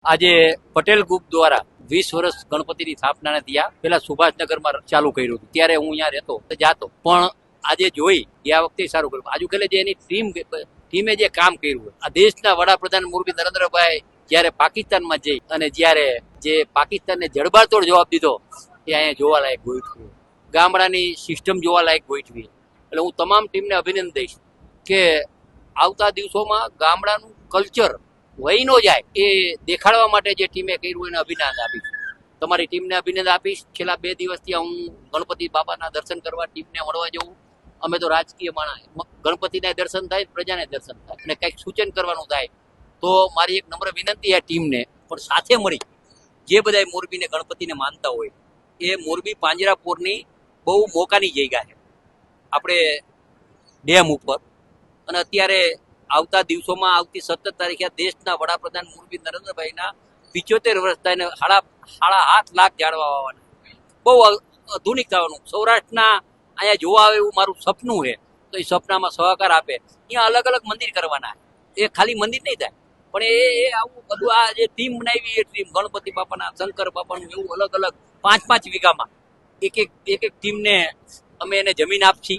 આજે પટેલ ગ્રુપ દ્વારા 20 વર્ષ ગણપતિની સ્થાપના થયા પેલા સુભાષનગરમાં ચાલુ કર્યું હતું ત્યારે હું અહીંયા રહેતો જાતો પણ આજે જોઈ આ વખતે સારું કર્યું આજુ ખેલે જે એની ટીમે જે કામ કર્યું આ દેશના વડાપ્રધાન મોરબી નરેન્દ્રભાઈ જ્યારે પાકિસ્તાનમાં જઈ અને જ્યારે જે પાકિસ્તાનને જડબાતોડ જવાબ દીધો એ અહીંયા જોવાલાયક ગોઠવ્યું ગામડાની સિસ્ટમ જોવાલાયક ગોઠવી એટલે હું તમામ ટીમને અભિનંદન દઈશ કે આવતા દિવસોમાં ગામડાનું કલ્ચર વહી ન જાય એ દેખાડવા માટે જે ટીમે કર્યું એને અભિનંદન આપીશ તમારી ટીમને અભિનંદન આપીશ છેલ્લા 2 દિવસથી હું ગણપતિ બાપાના દર્શન કરવા ટીમને મળવા જવું અમે તો રાજકીય માણસ ગણપતિના દર્શન થાય પ્રજાને દર્શન થાય અને કંઈક સૂચન કરવાનું થાય તો મારી એક નમ્ર વિનંતી આ ટીમને પણ સાથે મળી જે બધા મોરબીને ગણપતિને માનતા હોય એ મોરબી પાંજરાપોરની બહુ મોકાની જગ્યા છે આપણે ડેમ ઉપર અને અત્યારે આવતા દિવસોમાં આવતી 17 તારીખે દેશના વડાપ્રધાન મોરબી નરેન્દ્રભાઈના 75 વર્ષ થાય ને સાડા 7 લાખ ઝાડવા વાવવાના બહુ આધુનિક થવાનું સૌરાષ્ટ્રના અહીંયા જોવા આવે એવું મારું સપનું છે તો એ સપનામાં સહકાર આપે અહીંયા અલગ અલગ મંદિર કરવાના એ ખાલી મંદિર નહીં થાય પણ એ આવું બધું આ જે ટીમ બનાવી એ ટીમ ગણપતિ બાપાના શંકર બાપાનું એવું અલગ અલગ 5-5 વીઘામાં એક ટીમને અમે એને જમીન આપશી